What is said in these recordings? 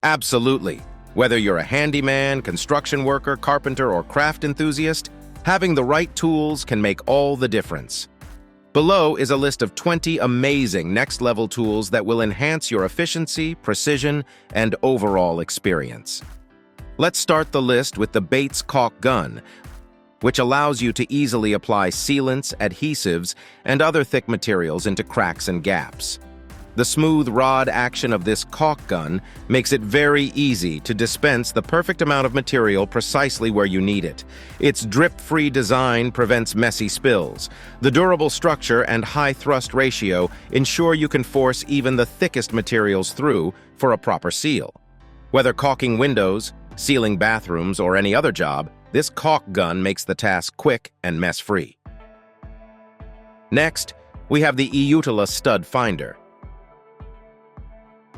Absolutely. Whether you're a handyman, construction worker, carpenter, or craft enthusiast, having the right tools can make all the difference. Below is a list of 20 amazing next-level tools that will enhance your efficiency, precision, and overall experience. Let's start the list with the Bates caulk gun, which allows you to easily apply sealants, adhesives, and other thick materials into cracks and gaps. The smooth rod action of this caulk gun makes it very easy to dispense the perfect amount of material precisely where you need it. Its drip-free design prevents messy spills. The durable structure and high thrust ratio ensure you can force even the thickest materials through for a proper seal. Whether caulking windows, sealing bathrooms, or any other job, this caulk gun makes the task quick and mess-free. Next, we have the Eutila Stud Finder,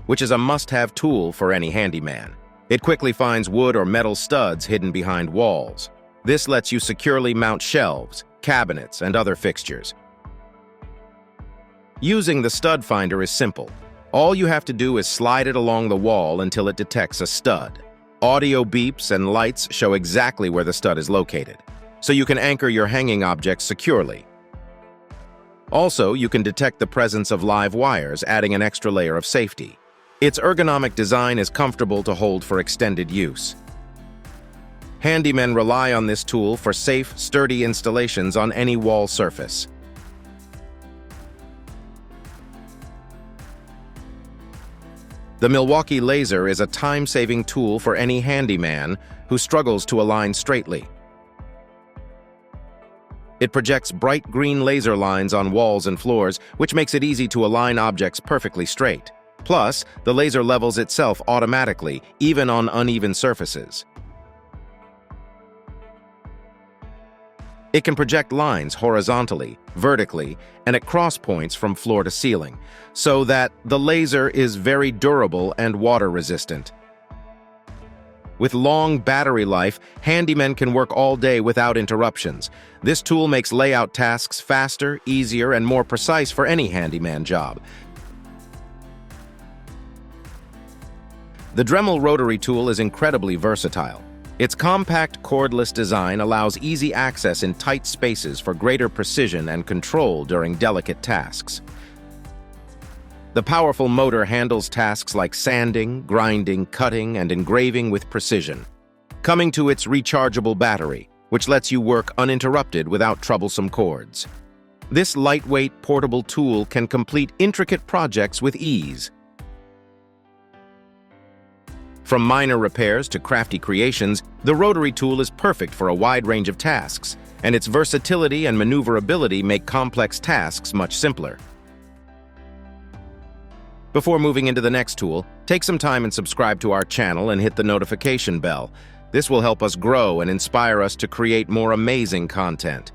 which is a must-have tool for any handyman. It quickly finds wood or metal studs hidden behind walls. This lets you securely mount shelves, cabinets, and other fixtures. Using the stud finder is simple. All you have to do is slide it along the wall until it detects a stud. Audio beeps and lights show exactly where the stud is located, so you can anchor your hanging objects securely. Also, you can detect the presence of live wires, adding an extra layer of safety. Its ergonomic design is comfortable to hold for extended use. Handymen rely on this tool for safe, sturdy installations on any wall surface. The Milwaukee Laser is a time-saving tool for any handyman who struggles to align straightly. It projects bright green laser lines on walls and floors, which makes it easy to align objects perfectly straight. Plus, the laser levels itself automatically, even on uneven surfaces. It can project lines horizontally, vertically, and at cross points from floor to ceiling, so that the laser is very durable and water-resistant. With long battery life, handymen can work all day without interruptions. This tool makes layout tasks faster, easier, and more precise for any handyman job. The Dremel rotary tool is incredibly versatile. Its compact, cordless design allows easy access in tight spaces for greater precision and control during delicate tasks. The powerful motor handles tasks like sanding, grinding, cutting, and engraving with precision. Coming to its rechargeable battery, which lets you work uninterrupted without troublesome cords. This lightweight, portable tool can complete intricate projects with ease. From minor repairs to crafty creations, the rotary tool is perfect for a wide range of tasks, and its versatility and maneuverability make complex tasks much simpler. Before moving into the next tool, take some time and subscribe to our channel and hit the notification bell. This will help us grow and inspire us to create more amazing content.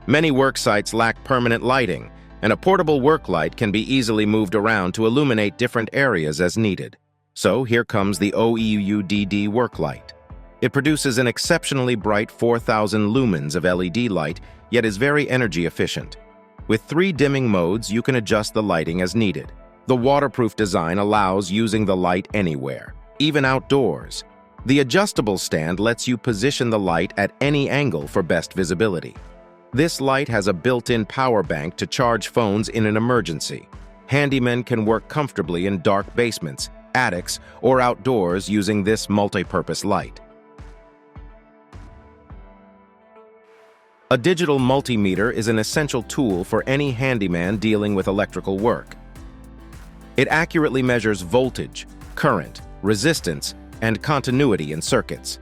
Many work sites lack permanent lighting, and a portable work light can be easily moved around to illuminate different areas as needed. So here comes the OEUDD work light. It produces an exceptionally bright 4,000 lumens of LED light, yet is very energy efficient. With 3 dimming modes, you can adjust the lighting as needed. The waterproof design allows using the light anywhere, even outdoors. The adjustable stand lets you position the light at any angle for best visibility. This light has a built-in power bank to charge phones in an emergency. Handymen can work comfortably in dark basements, attics, or outdoors using this multi-purpose light. A digital multimeter is an essential tool for any handyman dealing with electrical work. It accurately measures voltage, current, resistance, and continuity in circuits.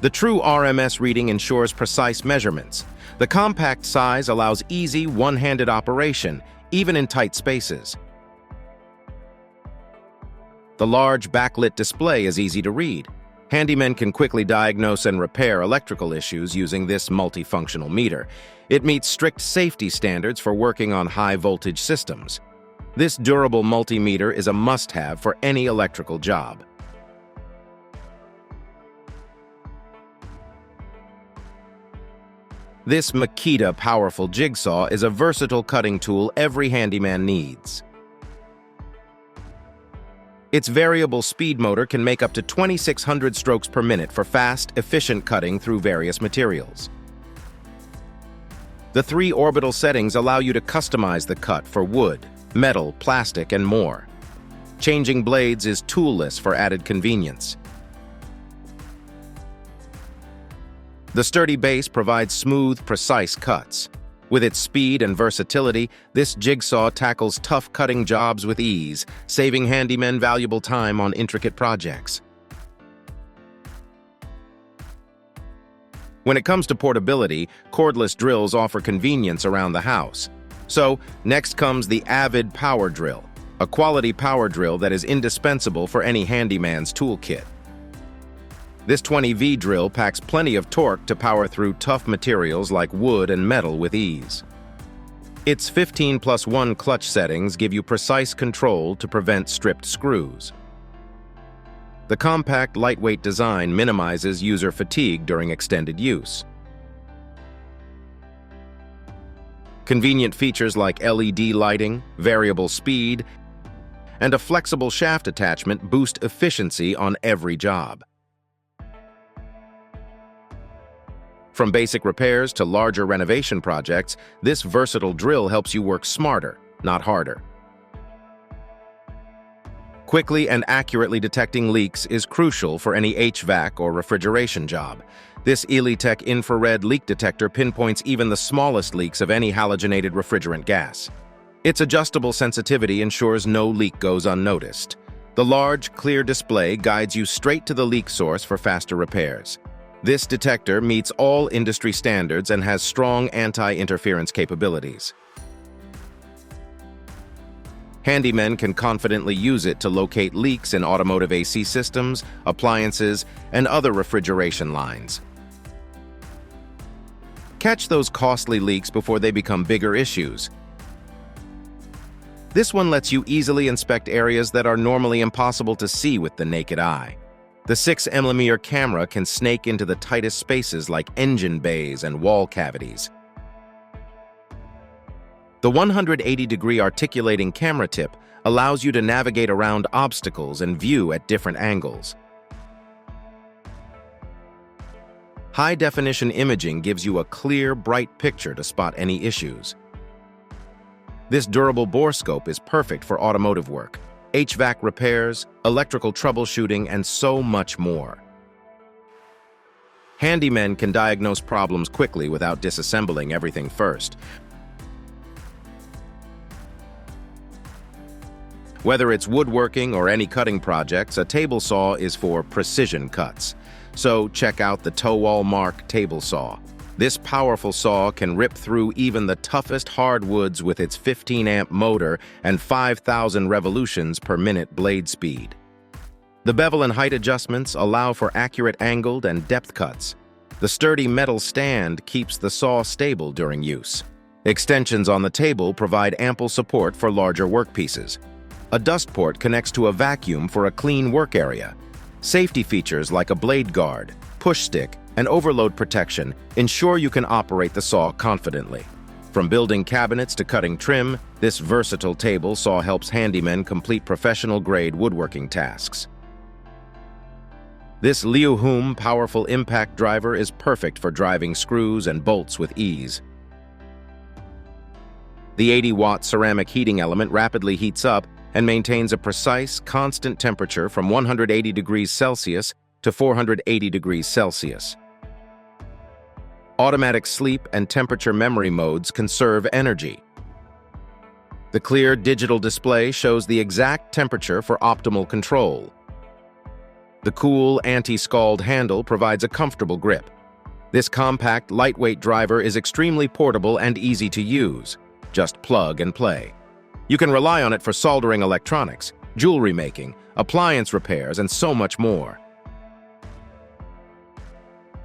The true RMS reading ensures precise measurements. The compact size allows easy, one-handed operation, even in tight spaces. The large backlit display is easy to read. Handymen can quickly diagnose and repair electrical issues using this multifunctional meter. It meets strict safety standards for working on high-voltage systems. This durable multimeter is a must-have for any electrical job. This Makita powerful jigsaw is a versatile cutting tool every handyman needs. Its variable speed motor can make up to 2,600 strokes per minute for fast, efficient cutting through various materials. The 3 orbital settings allow you to customize the cut for wood, metal, plastic, and more. Changing blades is toolless for added convenience. The sturdy base provides smooth, precise cuts. With its speed and versatility, this jigsaw tackles tough cutting jobs with ease, saving handymen valuable time on intricate projects. When it comes to portability, cordless drills offer convenience around the house. So, next comes the Avid Power Drill, a quality power drill that is indispensable for any handyman's toolkit. This 20V drill packs plenty of torque to power through tough materials like wood and metal with ease. Its 15+1 clutch settings give you precise control to prevent stripped screws. The compact, lightweight design minimizes user fatigue during extended use. Convenient features like LED lighting, variable speed, and a flexible shaft attachment boost efficiency on every job. From basic repairs to larger renovation projects, this versatile drill helps you work smarter, not harder. Quickly and accurately detecting leaks is crucial for any HVAC or refrigeration job. This Elitech infrared leak detector pinpoints even the smallest leaks of any halogenated refrigerant gas. Its adjustable sensitivity ensures no leak goes unnoticed. The large, clear display guides you straight to the leak source for faster repairs. This detector meets all industry standards and has strong anti-interference capabilities. Handymen can confidently use it to locate leaks in automotive AC systems, appliances, and other refrigeration lines. Catch those costly leaks before they become bigger issues. This one lets you easily inspect areas that are normally impossible to see with the naked eye. The 6mm camera can snake into the tightest spaces like engine bays and wall cavities. The 180-degree articulating camera tip allows you to navigate around obstacles and view at different angles. High-definition imaging gives you a clear, bright picture to spot any issues. This durable borescope is perfect for automotive work, HVAC repairs, electrical troubleshooting, and so much more. Handymen can diagnose problems quickly without disassembling everything first. Whether it's woodworking or any cutting projects, a table saw is for precision cuts. So check out the Towall Mark table saw. This powerful saw can rip through even the toughest hardwoods with its 15-amp motor and 5,000 revolutions per minute blade speed. The bevel and height adjustments allow for accurate angled and depth cuts. The sturdy metal stand keeps the saw stable during use. Extensions on the table provide ample support for larger workpieces. A dust port connects to a vacuum for a clean work area. Safety features like a blade guard, push stick, and overload protection ensure you can operate the saw confidently. From building cabinets to cutting trim, this versatile table saw helps handymen complete professional-grade woodworking tasks. This Liuhum powerful impact driver is perfect for driving screws and bolts with ease. The 80-watt ceramic heating element rapidly heats up and maintains a precise, constant temperature from 180 degrees Celsius to 480 degrees Celsius. Automatic sleep and temperature memory modes conserve energy. The clear digital display shows the exact temperature for optimal control. The cool, anti-scald handle provides a comfortable grip. This compact, lightweight driver is extremely portable and easy to use. Just plug and play. You can rely on it for soldering electronics, jewelry making, appliance repairs, and so much more.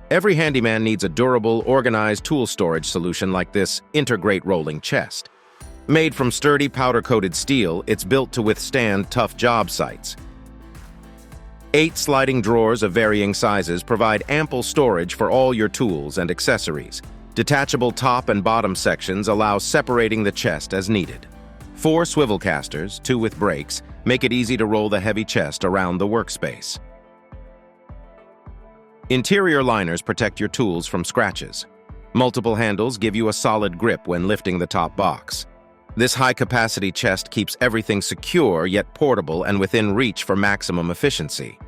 Every handyman needs a durable, organized tool storage solution like this Integrate rolling chest. Made from sturdy powder-coated steel, it's built to withstand tough job sites. 8 sliding drawers of varying sizes provide ample storage for all your tools and accessories. Detachable top and bottom sections allow separating the chest as needed. 4 swivel casters, 2 with brakes, make it easy to roll the heavy chest around the workspace. Interior liners protect your tools from scratches. Multiple handles give you a solid grip when lifting the top box. This high-capacity chest keeps everything secure yet portable and within reach for maximum efficiency.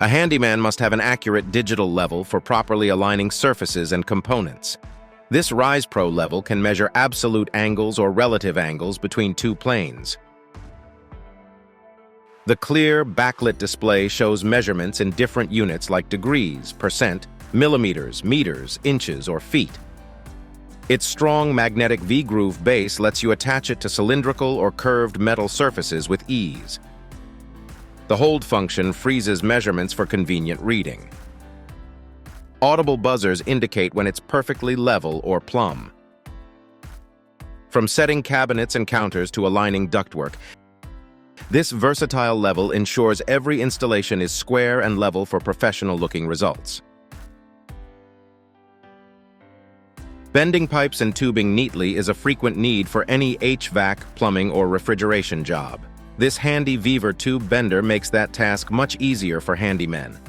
A handyman must have an accurate digital level for properly aligning surfaces and components. This Rise Pro level can measure absolute angles or relative angles between 2 planes. The clear, backlit display shows measurements in different units like degrees, percent, millimeters, meters, inches, or feet. Its strong magnetic V-groove base lets you attach it to cylindrical or curved metal surfaces with ease. The hold function freezes measurements for convenient reading. Audible buzzers indicate when it's perfectly level or plumb. From setting cabinets and counters to aligning ductwork, this versatile level ensures every installation is square and level for professional-looking results. Bending pipes and tubing neatly is a frequent need for any HVAC, plumbing, or refrigeration job. This handy Weaver tube bender makes that task much easier for handymen.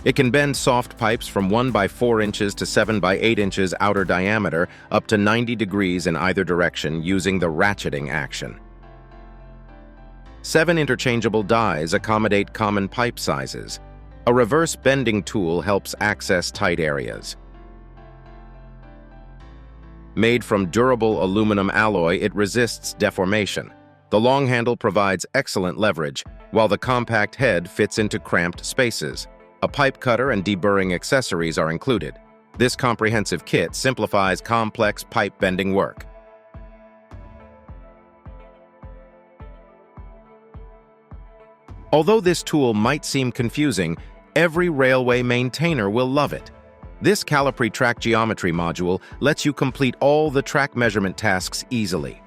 It can bend soft pipes from 1 by 4 inches to 7 by 8 inches outer diameter up to 90 degrees in either direction using the ratcheting action. 7 interchangeable dies accommodate common pipe sizes. A reverse bending tool helps access tight areas. Made from durable aluminum alloy, it resists deformation. The long handle provides excellent leverage, while the compact head fits into cramped spaces. A pipe cutter and deburring accessories are included. This comprehensive kit simplifies complex pipe bending work. Although this tool might seem confusing, every railway maintainer will love it. This Calipri track geometry module lets you complete all the track measurement tasks easily.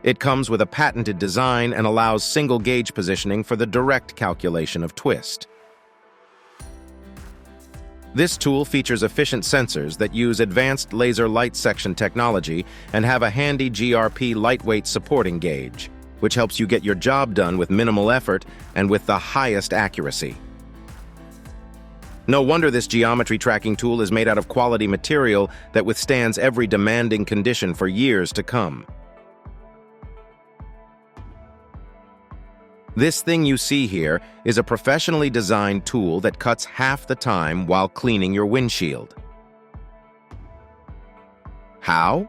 It comes with a patented design and allows single gauge positioning for the direct calculation of twist. This tool features efficient sensors that use advanced laser light section technology and have a handy GRP lightweight supporting gauge, which helps you get your job done with minimal effort and with the highest accuracy. No wonder this geometry tracking tool is made out of quality material that withstands every demanding condition for years to come. This thing you see here is a professionally designed tool that cuts half the time while cleaning your windshield. How?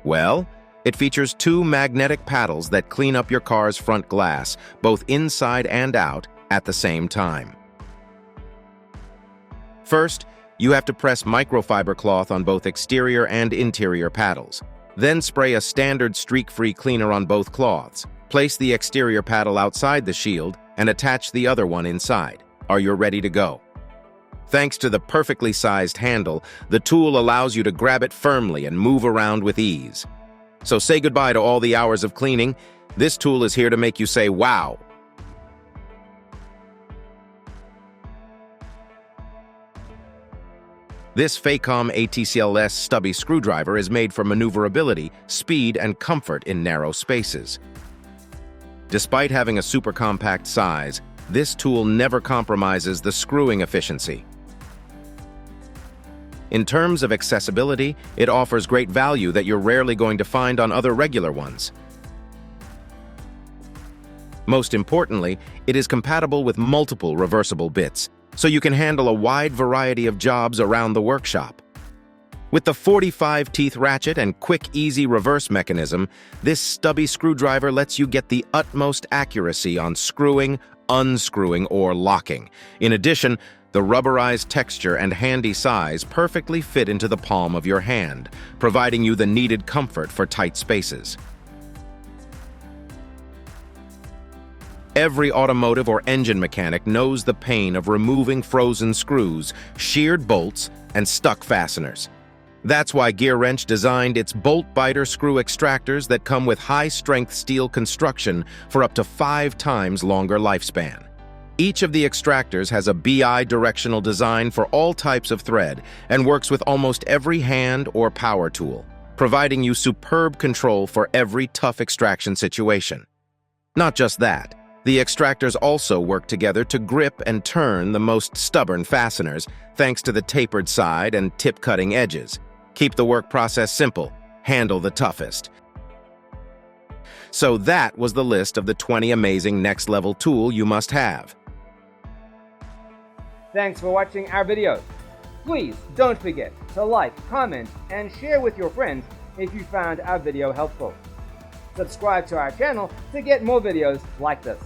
Well, it features 2 magnetic paddles that clean up your car's front glass, both inside and out, at the same time. First, you have to press microfiber cloth on both exterior and interior paddles. Then spray a standard streak-free cleaner on both cloths. Place the exterior paddle outside the shield and attach the other one inside. Are you ready to go? Thanks to the perfectly sized handle, the tool allows you to grab it firmly and move around with ease. So say goodbye to all the hours of cleaning. This tool is here to make you say, wow! This Facom ATCLS stubby screwdriver is made for maneuverability, speed, and comfort in narrow spaces. Despite having a super compact size, this tool never compromises the screwing efficiency. In terms of accessibility, it offers great value that you're rarely going to find on other regular ones. Most importantly, it is compatible with multiple reversible bits, so you can handle a wide variety of jobs around the workshop. With the 45-teeth ratchet and quick, easy reverse mechanism, this stubby screwdriver lets you get the utmost accuracy on screwing, unscrewing, or locking. In addition, the rubberized texture and handy size perfectly fit into the palm of your hand, providing you the needed comfort for tight spaces. Every automotive or engine mechanic knows the pain of removing frozen screws, sheared bolts, and stuck fasteners. That's why Gear Wrench designed its bolt biter screw extractors that come with high-strength steel construction for up to 5 times longer lifespan. Each of the extractors has a bi-directional design for all types of thread and works with almost every hand or power tool, providing you superb control for every tough extraction situation. Not just that, the extractors also work together to grip and turn the most stubborn fasteners, thanks to the tapered side and tip-cutting edges. Keep the work process simple, handle the toughest. So that was the list of the 20 amazing next-level tool you must have. Thanks for watching our videos. Please don't forget to like, comment, and share with your friends if you found our video helpful. Subscribe to our channel to get more videos like this.